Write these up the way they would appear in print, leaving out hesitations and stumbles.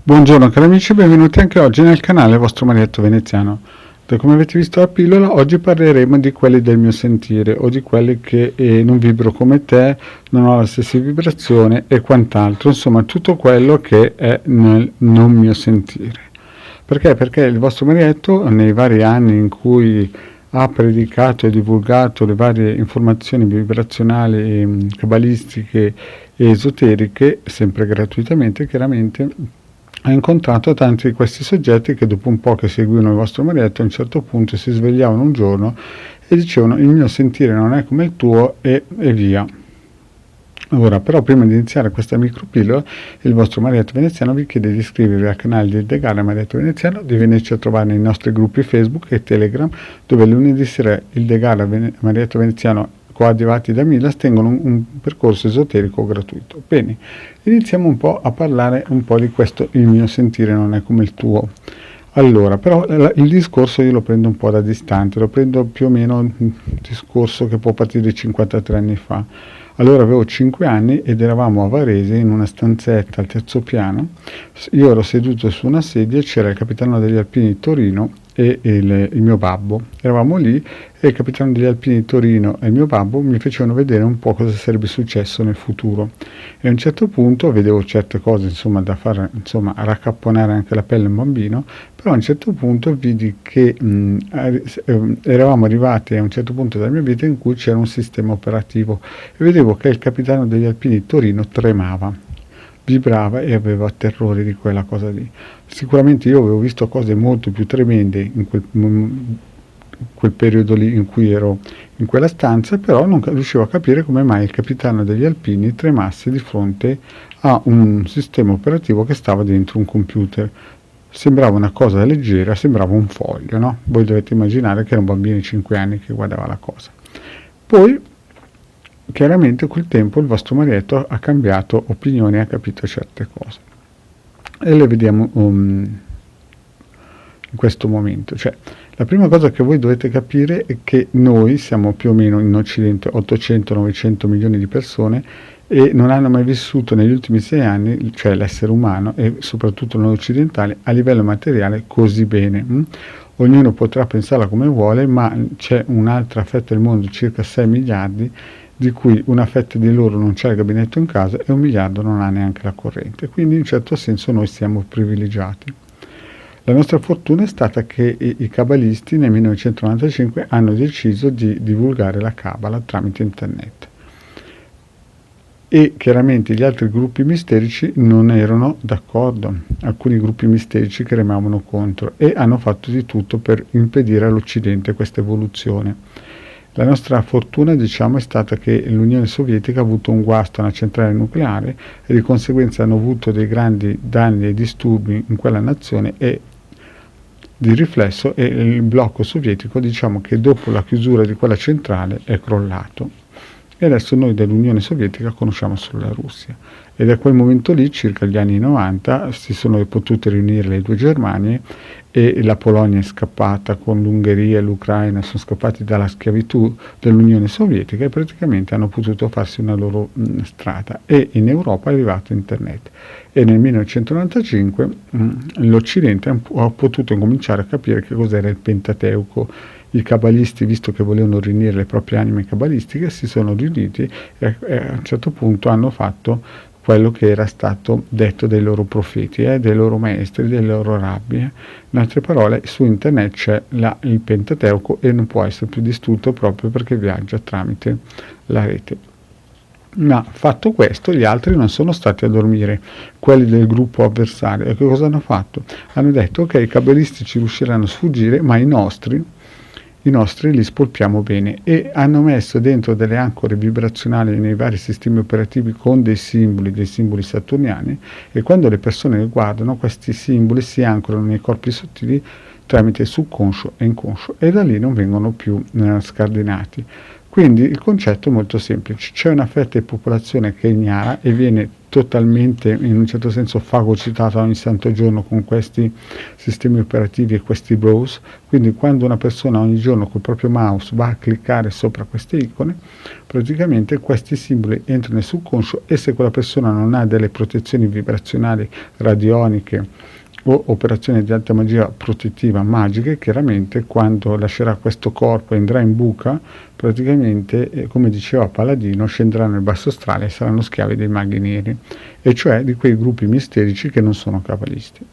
Buongiorno cari amici, benvenuti anche oggi nel canale vostro Marietto Veneziano. Come avete visto la pillola, oggi parleremo di quelli del mio sentire o di quelli che non vibro come te, non ho la stessa vibrazione e quant'altro, insomma tutto quello che è nel non mio sentire. Perché? Perché il vostro Marietto nei vari anni in cui ha predicato e divulgato le varie informazioni vibrazionali, cabalistiche e esoteriche, sempre gratuitamente chiaramente, ha incontrato tanti di questi soggetti che dopo un po' che seguivano il vostro Marietto a un certo punto si svegliavano un giorno e dicevano il mio sentire non è come il tuo e via. Ora, però, prima di iniziare questa micropillola, il vostro Marietto Veneziano vi chiede di iscrivervi al canale di Degara Marietto Veneziano, di venirci a trovare nei nostri gruppi Facebook e Telegram, dove lunedì sera il Degara Marietto Veneziano coadiuvati da Milas tengono un percorso esoterico gratuito. Bene, iniziamo un po' a parlare un po' di questo il mio sentire non è come il tuo. Allora, però il discorso io lo prendo un po' da distante, lo prendo più o meno un discorso che può partire 53 anni fa. Allora avevo 5 anni ed eravamo a Varese in una stanzetta al terzo piano, io ero seduto su una sedia, c'era il capitano degli Alpini di Torino e il mio babbo. Eravamo lì e il capitano degli Alpini di Torino e il mio babbo mi facevano vedere un po' cosa sarebbe successo nel futuro. E a un certo punto vedevo certe cose, insomma, da fare, insomma, raccapponare anche la pelle a un bambino, però a un certo punto vidi che eravamo arrivati a un certo punto della mia vita in cui c'era un sistema operativo e vedevo che il capitano degli Alpini di Torino tremava, vibrava e aveva terrore di quella cosa lì. Sicuramente io avevo visto cose molto più tremende in quel periodo lì in cui ero in quella stanza, però non riuscivo a capire come mai il capitano degli Alpini tremasse di fronte a un sistema operativo che stava dentro un computer. Sembrava una cosa leggera, sembrava un foglio, no? Voi dovete immaginare che era un bambino di 5 anni che guardava la cosa. Poi, chiaramente, col tempo il vostro Marietto ha cambiato opinione e ha capito certe cose. E le vediamo in questo momento. Cioè, la prima cosa che voi dovete capire è che noi siamo più o meno in Occidente 800-900 milioni di persone e non hanno mai vissuto negli ultimi 6 anni, cioè l'essere umano e soprattutto noi occidentali, a livello materiale così bene. Ognuno potrà pensarla come vuole, ma c'è un'altra fetta del mondo, circa 6 miliardi, di cui una fetta di loro non c'è il gabinetto in casa e 1 miliardo non ha neanche la corrente. Quindi in un certo senso noi siamo privilegiati. La nostra fortuna è stata che i cabalisti nel 1995 hanno deciso di divulgare la Cabala tramite internet. E chiaramente gli altri gruppi misterici non erano d'accordo, alcuni gruppi misterici che remavano contro e hanno fatto di tutto per impedire all'Occidente questa evoluzione. La nostra fortuna, diciamo, è stata che l'Unione Sovietica ha avuto un guasto a una centrale nucleare e di conseguenza hanno avuto dei grandi danni e disturbi in quella nazione e di riflesso e il blocco sovietico, diciamo che dopo la chiusura di quella centrale è crollato. E adesso noi dell'Unione Sovietica conosciamo solo la Russia. E da quel momento lì, circa gli anni 90, si sono potute riunire le due Germanie e la Polonia è scappata con l'Ungheria e l'Ucraina, sono scappati dalla schiavitù dell'Unione Sovietica e praticamente hanno potuto farsi una loro strada. E in Europa è arrivato internet. E nel 1995 l'Occidente ha potuto cominciare a capire che cos'era il Pentateuco. I cabalisti, visto che volevano riunire le proprie anime cabalistiche, si sono riuniti e a un certo punto hanno fatto quello che era stato detto dai loro profeti, dei loro maestri, dei loro rabbi. In altre parole, su internet c'è il Pentateuco e non può essere più distrutto proprio perché viaggia tramite la rete. Ma fatto questo, gli altri non sono stati a dormire, quelli del gruppo avversario. E che cosa hanno fatto? Hanno detto, ok, i cabalisti ci riusciranno a sfuggire, ma i nostri li spolpiamo bene, e hanno messo dentro delle ancore vibrazionali nei vari sistemi operativi con dei simboli saturniani, e quando le persone li guardano questi simboli si ancorano nei corpi sottili tramite subconscio e inconscio e da lì non vengono più scardinati. Quindi il concetto è molto semplice: c'è una fetta di popolazione che è ignara e viene totalmente, in un certo senso, fagocitata ogni santo giorno con questi sistemi operativi e questi browse. Quindi quando una persona ogni giorno col proprio mouse va a cliccare sopra queste icone, praticamente questi simboli entrano nel subconscio, e se quella persona non ha delle protezioni vibrazionali, radioniche o operazioni di alta magia protettiva magiche, chiaramente quando lascerà questo corpo e andrà in buca, praticamente, come diceva Paladino, scenderanno nel basso astrale e saranno schiavi dei maghi neri, e cioè di quei gruppi misterici che non sono cabalisti.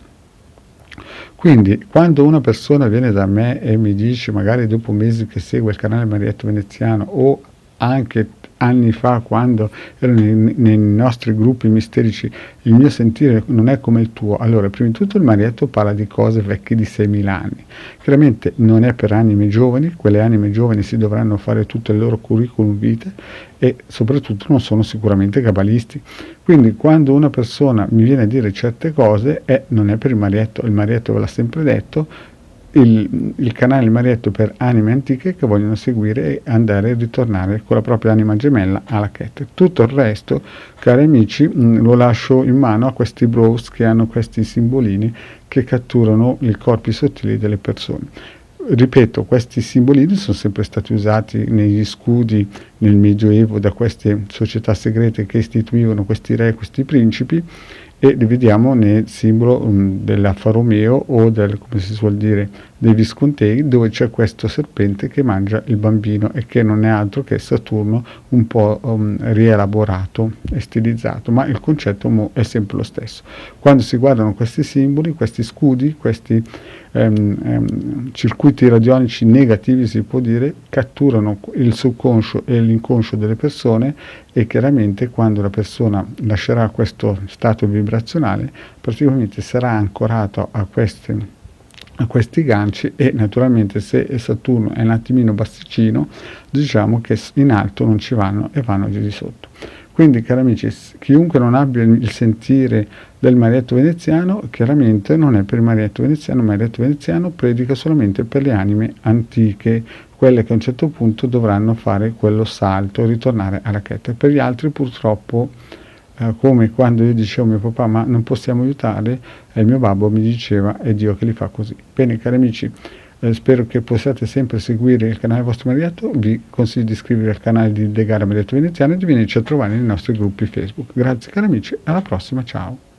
Quindi quando una persona viene da me e mi dice, magari dopo mesi che segue il canale Marietto Veneziano, o anche anni fa quando ero nei nostri gruppi misterici, il mio sentire non è come il tuo, allora prima di tutto il Marietto parla di cose vecchie di 6.000 anni, chiaramente non è per anime giovani, quelle anime giovani si dovranno fare tutto il loro curriculum vitae, e soprattutto non sono sicuramente cabalisti. Quindi quando una persona mi viene a dire certe cose, non è per il Marietto ve l'ha sempre detto, il canale Marietto per anime antiche che vogliono seguire e andare e ritornare con la propria anima gemella alla Ket. Tutto il resto, cari amici, lo lascio in mano a questi bros che hanno questi simbolini che catturano i corpi sottili delle persone. Ripeto, questi simbolini sono sempre stati usati negli scudi nel Medioevo da queste società segrete che istituivano questi re, questi principi, e li vediamo nel simbolo dell'Alfa Romeo o come si suol dire, dei Viscontei, dove c'è questo serpente che mangia il bambino e che non è altro che Saturno un po' rielaborato e stilizzato, ma il concetto è sempre lo stesso. Quando si guardano questi simboli, questi scudi, questi circuiti radionici negativi, si può dire, catturano il subconscio e l'inconscio delle persone, e chiaramente quando la persona lascerà questo stato vibrazionale praticamente sarà ancorato a questi ganci, e naturalmente se Saturno è un attimino bassicino, diciamo che in alto non ci vanno e vanno giù di sotto. Quindi, cari amici, chiunque non abbia il sentire del Marietto Veneziano, chiaramente non è per il Marietto Veneziano predica solamente per le anime antiche, quelle che a un certo punto dovranno fare quello salto, ritornare alla Ket. Per gli altri purtroppo, come quando io dicevo a mio papà ma non possiamo aiutare, e il mio babbo mi diceva è Dio che li fa così. Bene, cari amici, spero che possiate sempre seguire il canale vostro Marietto, vi consiglio di iscrivervi al canale di Degara Marietto Veneziano e di venirci a trovare nei nostri gruppi Facebook. Grazie cari amici, alla prossima, ciao!